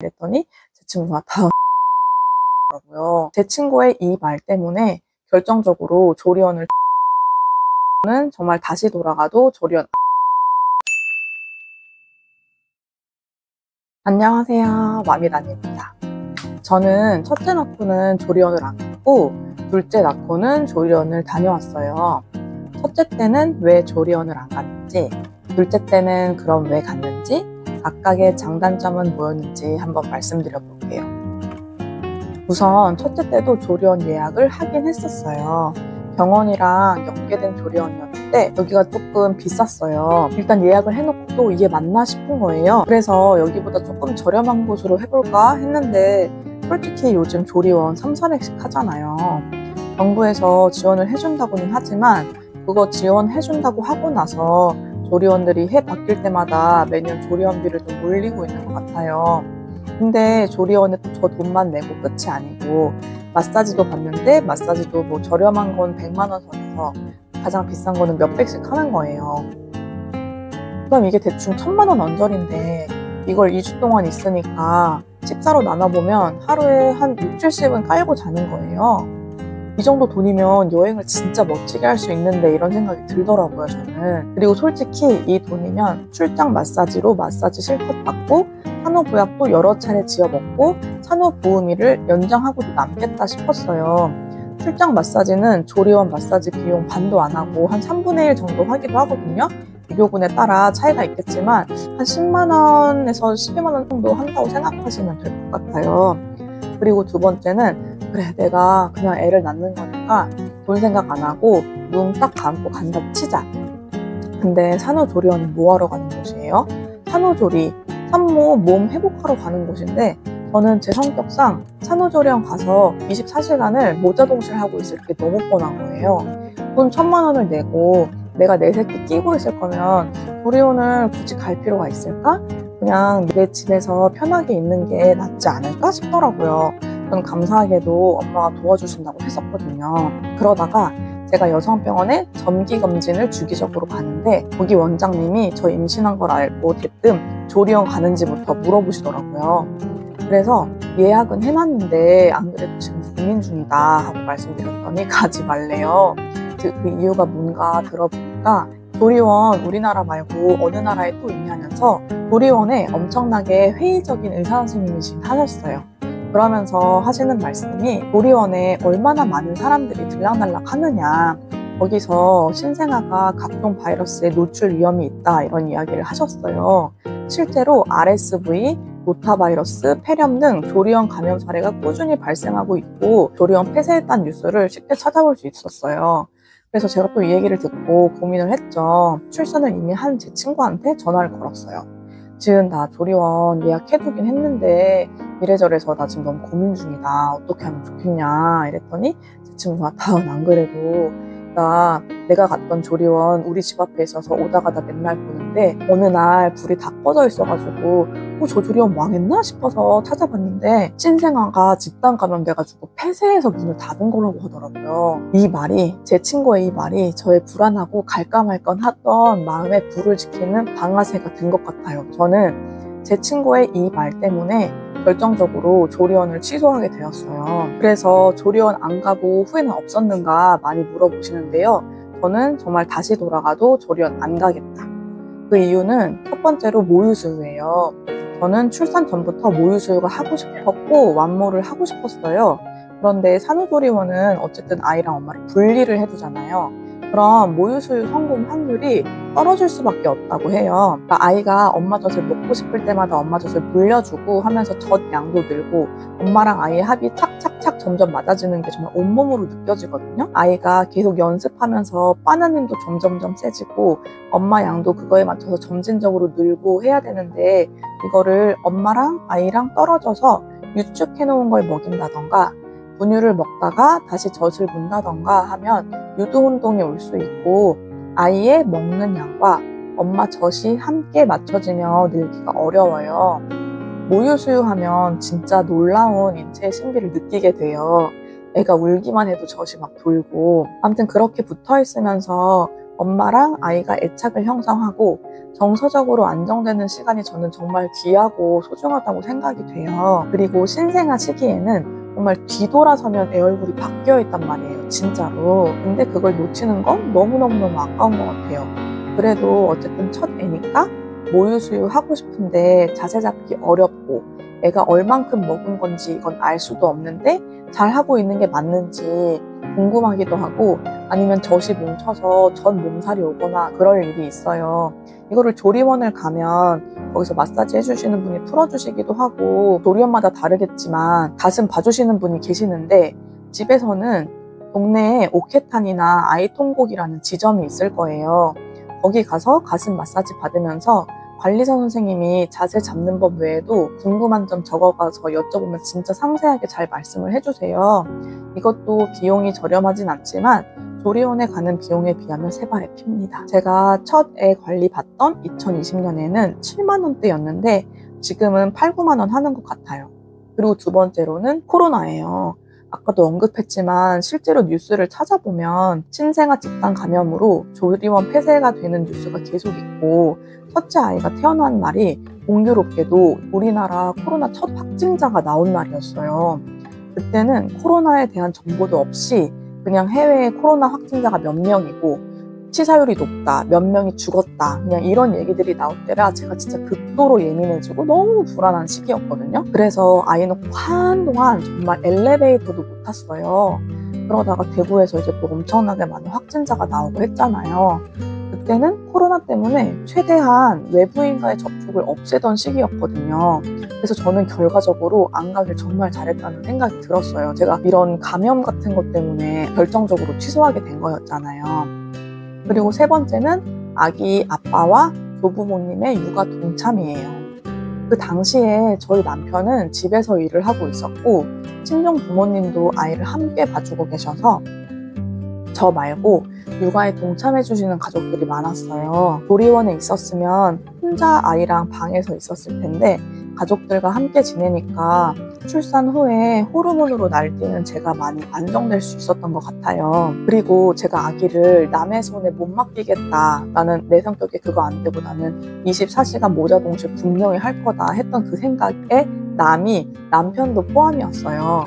그랬더니 제 친구가 다 더라고요. 제 친구의 이 말 때문에 결정적으로 조리원을 는 정말 다시 돌아가도 조리원. 안녕하세요, 마미단입니다. 저는 첫째 낳고는 조리원을 안 갔고 둘째 낳고는 조리원을 다녀왔어요. 첫째 때는 왜 조리원을 안 갔는지, 둘째 때는 그럼 왜 갔는지, 각각의 장단점은 뭐였는지 한번 말씀드려 볼게요. 우선 첫째 때도 조리원 예약을 하긴 했었어요. 병원이랑 연계된 조리원이었는데 여기가 조금 비쌌어요. 일단 예약을 해놓고 또 이게 맞나 싶은 거예요. 그래서 여기보다 조금 저렴한 곳으로 해볼까 했는데 솔직히 요즘 조리원 3,400씩 하잖아요. 정부에서 지원을 해준다고는 하지만 그거 지원해준다고 하고 나서 조리원들이 해 바뀔 때마다 매년 조리원비를 좀 올리고 있는 것 같아요. 근데 조리원에 또 저 돈만 내고 끝이 아니고 마사지도 받는데 마사지도 뭐 저렴한 건 100만 원 선에서 가장 비싼 거는 몇백씩 하는 거예요. 그럼 이게 대충 1,000만 원 언저리인데 이걸 2주 동안 있으니까 식사로 나눠보면 하루에 한 6, 70은 깔고 자는 거예요. 이 정도 돈이면 여행을 진짜 멋지게 할 수 있는데 이런 생각이 들더라고요, 저는. 그리고 솔직히 이 돈이면 출장 마사지로 마사지 실컷 받고 산후보약도 여러 차례 지어먹고 산후보험료를 연장하고도 남겠다 싶었어요. 출장 마사지는 조리원 마사지 비용 반도 안 하고 한 3분의 1 정도 하기도 하거든요. 비교군에 따라 차이가 있겠지만 한 10만 원에서 12만 원 정도 한다고 생각하시면 될 것 같아요. 그리고 두 번째는 그래, 내가 그냥 애를 낳는 거니까 돈 생각 안 하고 눈 딱 감고 간다 치자. 근데 산후조리원은 뭐하러 가는 곳이에요? 산후조리, 산모 몸 회복하러 가는 곳인데 저는 제 성격상 산후조리원 가서 24시간을 모자동실하고 있을 게 너무 뻔한 거예요. 돈 1,000만 원을 내고 내가 내 새끼 끼고 있을 거면 조리원을 굳이 갈 필요가 있을까? 그냥 내 집에서 편하게 있는 게 낫지 않을까 싶더라고요. 저는 감사하게도 엄마가 도와주신다고 했었거든요. 그러다가 제가 여성병원에 정기검진을 주기적으로 가는데 거기 원장님이 저 임신한 걸 알고 대뜸 조리원 가는지부터 물어보시더라고요. 그래서 예약은 해놨는데 안 그래도 지금 고민 중이다 하고 말씀드렸더니 가지 말래요. 그 이유가 뭔가 들어보니까 조리원 우리나라 말고 어느 나라에 또 있냐면서 조리원에 엄청나게 회의적인 의사 선생님이신 하셨어요. 그러면서 하시는 말씀이 조리원에 얼마나 많은 사람들이 들락날락 하느냐, 거기서 신생아가 각종 바이러스에 노출 위험이 있다 이런 이야기를 하셨어요. 실제로 RSV, 노타바이러스, 폐렴 등 조리원 감염 사례가 꾸준히 발생하고 있고 조리원 폐쇄했다는 뉴스를 쉽게 찾아볼 수 있었어요. 그래서 제가 또 이 얘기를 듣고 고민을 했죠. 출산을 이미 한 제 친구한테 전화를 걸었어요. 지금 나 조리원 예약해두긴 했는데 이래저래서 나 지금 너무 고민 중이다. 어떻게 하면 좋겠냐 이랬더니 제 친구가 다은 안 그래도 내가 갔던 조리원 우리 집 앞에 있어서 오다 가다 맨날 보는데 어느 날 불이 다 꺼져 있어가지고 저 조리원 망했나 싶어서 찾아봤는데 신생아가 집단 감염돼가지고 폐쇄해서 문을 닫은 거라고 하더라고요. 제 친구의 이 말이 저의 불안하고 갈까 말까 하던 마음에 불을 지키는 방아쇠가 된 것 같아요. 저는 제 친구의 이 말 때문에 결정적으로 조리원을 취소하게 되었어요. 그래서 조리원 안 가고 후회는 없었는가 많이 물어보시는데요. 저는 정말 다시 돌아가도 조리원 안 가겠다. 그 이유는 첫 번째로 모유수유예요. 저는 출산 전부터 모유수유가 하고 싶었고 완모를 하고 싶었어요. 그런데 산후조리원은 어쨌든 아이랑 엄마를 분리를 해두잖아요. 그럼 모유수유 성공 확률이 떨어질 수밖에 없다고 해요. 그러니까 아이가 엄마 젖을 먹고 싶을 때마다 엄마 젖을 물려주고 하면서 젖 양도 늘고 엄마랑 아이의 합이 착착착 점점 맞아지는 게 정말 온몸으로 느껴지거든요. 아이가 계속 연습하면서 빠는 힘도 점점점 세지고 엄마 양도 그거에 맞춰서 점진적으로 늘고 해야 되는데 이거를 엄마랑 아이랑 떨어져서 유축해 놓은 걸 먹인다던가 분유를 먹다가 다시 젖을 문다던가 하면 유두운동이 올 수 있고 아이의 먹는 양과 엄마 젖이 함께 맞춰지며 늘기가 어려워요. 모유수유하면 진짜 놀라운 인체의 신비를 느끼게 돼요. 애가 울기만 해도 젖이 막 돌고 아무튼 그렇게 붙어 있으면서 엄마랑 아이가 애착을 형성하고 정서적으로 안정되는 시간이 저는 정말 귀하고 소중하다고 생각이 돼요. 그리고 신생아 시기에는 정말 뒤돌아서면 애 얼굴이 바뀌어 있단 말이에요, 진짜로. 근데 그걸 놓치는 건 너무너무너무 아까운 것 같아요. 그래도 어쨌든 첫 애니까 모유 수유 하고 싶은데 자세 잡기 어렵고 애가 얼만큼 먹은 건지 이건 알 수도 없는데 잘 하고 있는 게 맞는지 궁금하기도 하고, 아니면 젖이 뭉쳐서 전 몸살이 오거나 그럴 일이 있어요. 이거를 조리원을 가면 거기서 마사지 해주시는 분이 풀어주시기도 하고, 조리원마다 다르겠지만 가슴 봐주시는 분이 계시는데, 집에서는 동네에 오케탄이나 아이통곡이라는 지점이 있을 거예요. 거기 가서 가슴 마사지 받으면서 관리사 선생님이 자세 잡는 법 외에도 궁금한 점 적어가서 여쭤보면 진짜 상세하게 잘 말씀을 해주세요. 이것도 비용이 저렴하진 않지만 조리원에 가는 비용에 비하면 세 발의 피입니다. 제가 첫 애 관리 받던 2020년에는 7만 원대였는데 지금은 8, 9만 원 하는 것 같아요. 그리고 두 번째로는 코로나예요. 아까도 언급했지만 실제로 뉴스를 찾아보면 신생아 집단 감염으로 조리원 폐쇄가 되는 뉴스가 계속 있고, 첫째 아이가 태어난 날이 공교롭게도 우리나라 코로나 첫 확진자가 나온 날이었어요. 그때는 코로나에 대한 정보도 없이 그냥 해외에 코로나 확진자가 몇 명이고 치사율이 높다, 몇 명이 죽었다, 그냥 이런 얘기들이 나올 때라 제가 진짜 극도로 예민해지고 너무 불안한 시기였거든요. 그래서 아이 놓고 한동안 정말 엘리베이터도 못 탔어요. 그러다가 대구에서 이제 또 엄청나게 많은 확진자가 나오고 했잖아요. 그때는 코로나 때문에 최대한 외부인과의 접촉을 없애던 시기였거든요. 그래서 저는 결과적으로 안 가길 정말 잘했다는 생각이 들었어요. 제가 이런 감염 같은 것 때문에 결정적으로 취소하게 된 거였잖아요. 그리고 세 번째는 아기 아빠와 조부모님의 육아 동참이에요. 그 당시에 저희 남편은 집에서 일을 하고 있었고 친정 부모님도 아이를 함께 봐주고 계셔서 저 말고 육아에 동참해 주시는 가족들이 많았어요. 조리원에 있었으면 혼자 아이랑 방에서 있었을 텐데 가족들과 함께 지내니까 출산 후에 호르몬으로 날뛰는 제가 많이 안정될 수 있었던 것 같아요. 그리고 제가 아기를 남의 손에 못 맡기겠다, 나는 내 성격에 그거 안 되고 나는 24시간 모자 동실 분명히 할 거다 했던 그 생각에 남이 남편도 포함이었어요.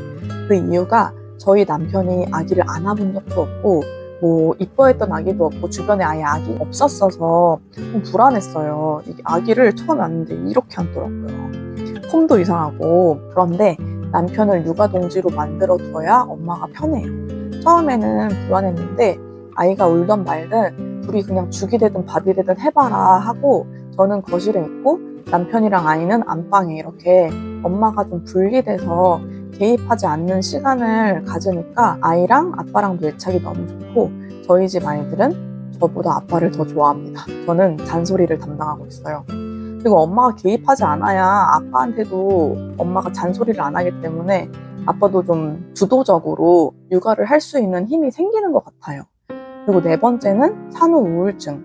그 이유가 저희 남편이 아기를 안아본 적도 없고 뭐 이뻐했던 아기도 없고 주변에 아예 아기 없었어서 좀 불안했어요. 이게 아기를 처음 왔는데 이렇게 앉더라고요. 폼도 이상하고. 그런데 남편을 육아동지로 만들어 둬야 엄마가 편해요. 처음에는 불안했는데 아이가 울던 말든 둘이 그냥 죽이 되든 밥이 되든 해봐라 하고 저는 거실에 있고 남편이랑 아이는 안방에 이렇게 엄마가 좀 분리돼서 개입하지 않는 시간을 가지니까 아이랑 아빠랑도 애착이 너무 좋고 저희 집 아이들은 저보다 아빠를 더 좋아합니다. 저는 잔소리를 담당하고 있어요. 그리고 엄마가 개입하지 않아야 아빠한테도 엄마가 잔소리를 안 하기 때문에 아빠도 좀 주도적으로 육아를 할 수 있는 힘이 생기는 것 같아요. 그리고 네 번째는 산후 우울증.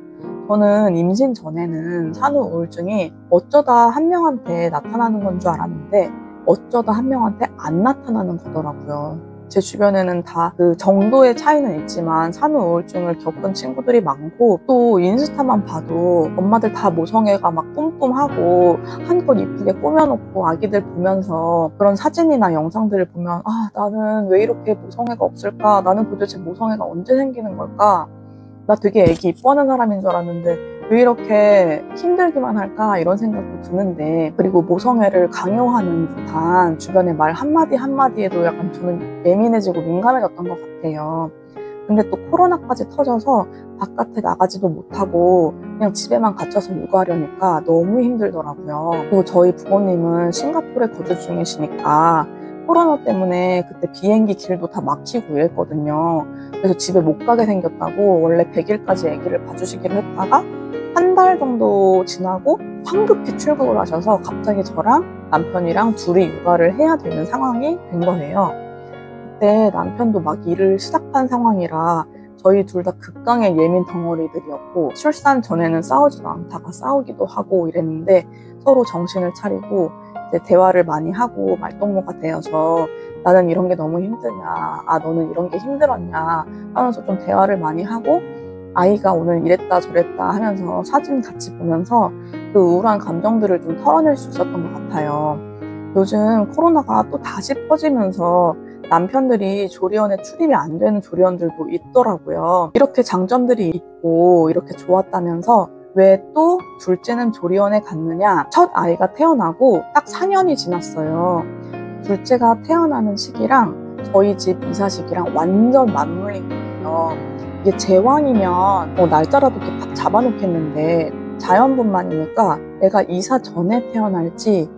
저는 임신 전에는 산후 우울증이 어쩌다 한 명한테 나타나는 건 줄 알았는데 어쩌다 한 명한테 안 나타나는 거더라고요. 제 주변에는 다 그 정도의 차이는 있지만 산후 우울증을 겪은 친구들이 많고, 또 인스타만 봐도 엄마들 다 모성애가 막 뿜뿜하고 한껏 이쁘게 꾸며놓고 아기들 보면서 그런 사진이나 영상들을 보면 아, 나는 왜 이렇게 모성애가 없을까? 나는 도대체 모성애가 언제 생기는 걸까? 나 되게 애기 이뻐하는 사람인 줄 알았는데 왜 이렇게 힘들기만 할까, 이런 생각도 드는데, 그리고 모성애를 강요하는 듯한 주변의 말 한마디 한마디에도 약간 저는 예민해지고 민감해졌던 것 같아요. 근데 또 코로나까지 터져서 바깥에 나가지도 못하고 그냥 집에만 갇혀서 육아하려니까 너무 힘들더라고요. 그리고 저희 부모님은 싱가포르에 거주 중이시니까 코로나 때문에 그때 비행기 길도 다 막히고 이랬거든요. 그래서 집에 못 가게 생겼다고 원래 100일까지 아기를 봐주시기로 했다가 한 달 정도 지나고 황급히 출국을 하셔서 갑자기 저랑 남편이랑 둘이 육아를 해야 되는 상황이 된 거예요. 그때 남편도 막 일을 시작한 상황이라 저희 둘 다 극강의 예민 덩어리들이었고, 출산 전에는 싸우지도 않다가 싸우기도 하고 이랬는데 서로 정신을 차리고 이제 대화를 많이 하고 말동무가 되어서 나는 이런 게 너무 힘드냐, 아 너는 이런 게 힘들었냐 하면서 좀 대화를 많이 하고 아이가 오늘 이랬다 저랬다 하면서 사진 같이 보면서 그 우울한 감정들을 좀 털어낼 수 있었던 것 같아요. 요즘 코로나가 또 다시 퍼지면서 남편들이 조리원에 출입이 안 되는 조리원들도 있더라고요. 이렇게 장점들이 있고 이렇게 좋았다면서 왜 또 둘째는 조리원에 갔느냐? 첫 아이가 태어나고 딱 4년이 지났어요. 둘째가 태어나는 시기랑 저희 집 이사 시기랑 완전 맞물린 거예요. 이게 제왕이면 날짜라도 이렇게 딱 잡아놓겠는데 자연분만이니까 애가 이사 전에 태어날지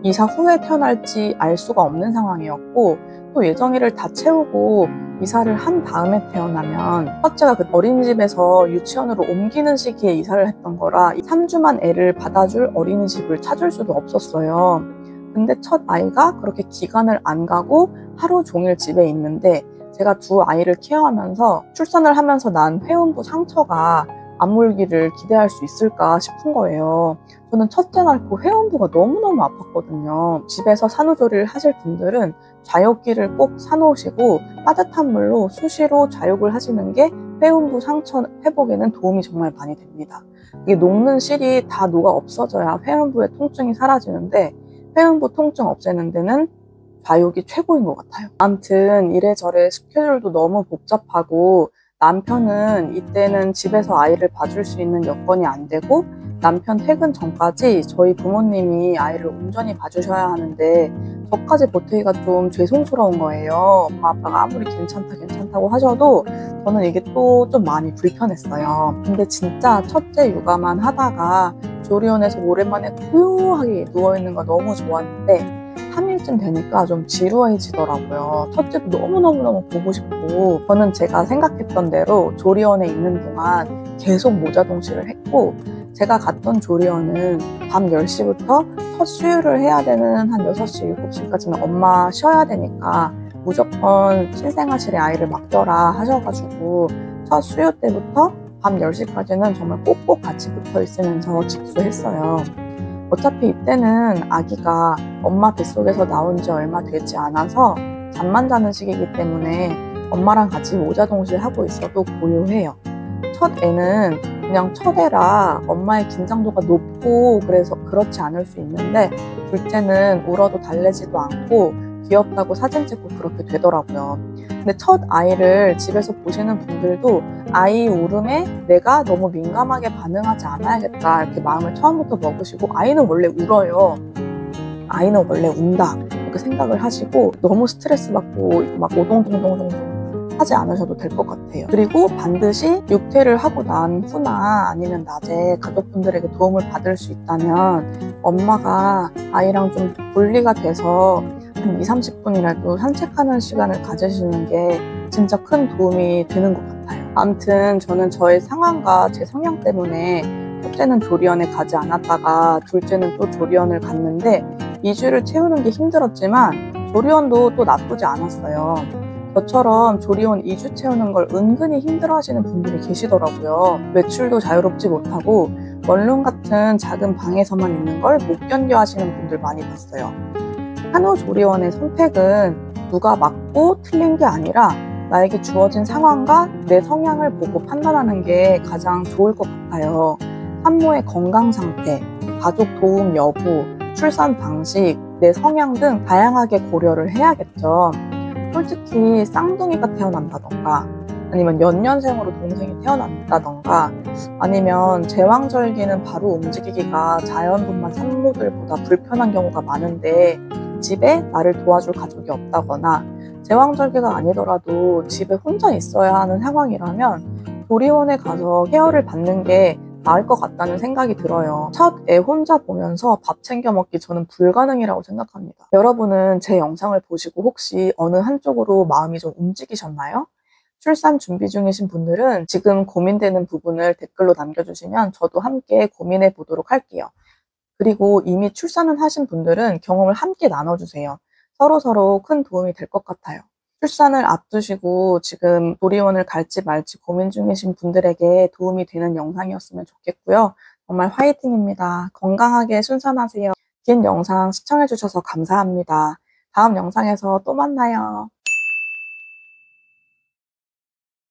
이사 후에 태어날지 알 수가 없는 상황이었고, 또 예정일을 다 채우고 이사를 한 다음에 태어나면 첫째가 그 어린이집에서 유치원으로 옮기는 시기에 이사를 했던 거라 3주만 애를 받아줄 어린이집을 찾을 수도 없었어요. 근데 첫 아이가 그렇게 기간을 안 가고 하루 종일 집에 있는데 제가 두 아이를 케어하면서 출산을 하면서 난 회음부 상처가 아물기를 기대할 수 있을까 싶은 거예요. 저는 첫째 낳고 회음부가 너무너무 아팠거든요. 집에서 산후조리를 하실 분들은 좌욕기를 꼭 사놓으시고 따뜻한 물로 수시로 좌욕을 하시는 게 회음부 상처 회복에는 도움이 정말 많이 됩니다. 이게 녹는 실이 다 녹아 없어져야 회음부의 통증이 사라지는데 회음부 통증 없애는 데는 좌욕이 최고인 것 같아요. 아무튼 이래저래 스케줄도 너무 복잡하고 남편은 이때는 집에서 아이를 봐줄 수 있는 여건이 안 되고 남편 퇴근 전까지 저희 부모님이 아이를 온전히 봐주셔야 하는데 저까지 버티기가 좀 죄송스러운 거예요. 엄마 아빠가 아무리 괜찮다고 하셔도 저는 이게 또 좀 많이 불편했어요. 근데 진짜 첫째 육아만 하다가 조리원에서 오랜만에 고요하게 누워있는 거 너무 좋았는데 3일쯤 되니까 좀 지루해지더라고요. 첫째도 너무너무 보고 싶고 저는 제가 생각했던 대로 조리원에 있는 동안 계속 모자동실을 했고 제가 갔던 조리원은 밤 10시부터 첫 수유를 해야 되는 한 6시, 7시까지는 엄마 쉬어야 되니까 무조건 신생아실에 아이를 맡겨라 하셔가지고 첫 수유 때부터 밤 10시까지는 정말 꼭꼭 같이 붙어 있으면서 직수했어요. 어차피 이때는 아기가 엄마 뱃속에서 나온 지 얼마 되지 않아서 잠만 자는 시기이기 때문에 엄마랑 같이 모자동실 하고 있어도 고요해요. 첫 애는 그냥 첫 애라 엄마의 긴장도가 높고 그래서 그렇지 않을 수 있는데 둘째는 울어도 달래지도 않고 귀엽다고 사진 찍고 그렇게 되더라고요. 근데 첫 아이를 집에서 보시는 분들도 아이 울음에 내가 너무 민감하게 반응하지 않아야겠다 이렇게 마음을 처음부터 먹으시고 아이는 원래 울어요. 아이는 원래 운다 이렇게 생각을 하시고 너무 스트레스 받고 막 오동동동동동 하지 않으셔도 될 것 같아요. 그리고 반드시 육퇴를 하고 난 후나 아니면 낮에 가족분들에게 도움을 받을 수 있다면 엄마가 아이랑 좀 분리가 돼서 한 20-30분이라도 산책하는 시간을 가지시는 게 진짜 큰 도움이 되는 것 같아요. 아무튼 저는 저의 상황과 제 성향 때문에 첫째는 조리원에 가지 않았다가 둘째는 또 조리원을 갔는데 2주를 채우는 게 힘들었지만 조리원도 또 나쁘지 않았어요. 저처럼 조리원 2주 채우는 걸 은근히 힘들어 하시는 분들이 계시더라고요. 외출도 자유롭지 못하고 원룸 같은 작은 방에서만 있는 걸 못 견뎌 하시는 분들 많이 봤어요. 산후조리원의 선택은 누가 맞고 틀린 게 아니라 나에게 주어진 상황과 내 성향을 보고 판단하는 게 가장 좋을 것 같아요. 산모의 건강 상태, 가족 도움 여부, 출산 방식, 내 성향 등 다양하게 고려를 해야겠죠. 솔직히 쌍둥이가 태어난다던가 아니면 연년생으로 동생이 태어난다던가 아니면 제왕절개는 바로 움직이기가 자연분만 산모들보다 불편한 경우가 많은데 집에 나를 도와줄 가족이 없다거나 제왕절개가 아니더라도 집에 혼자 있어야 하는 상황이라면 조리원에 가서 케어를 받는 게 나을 것 같다는 생각이 들어요. 첫 애 혼자 보면서 밥 챙겨 먹기 저는 불가능이라고 생각합니다. 여러분은 제 영상을 보시고 혹시 어느 한쪽으로 마음이 좀 움직이셨나요? 출산 준비 중이신 분들은 지금 고민되는 부분을 댓글로 남겨주시면 저도 함께 고민해 보도록 할게요. 그리고 이미 출산을 하신 분들은 경험을 함께 나눠주세요. 서로서로 큰 도움이 될 것 같아요. 출산을 앞두시고 지금 조리원을 갈지 말지 고민 중이신 분들에게 도움이 되는 영상이었으면 좋겠고요. 정말 화이팅입니다. 건강하게 순산하세요. 긴 영상 시청해주셔서 감사합니다. 다음 영상에서 또 만나요.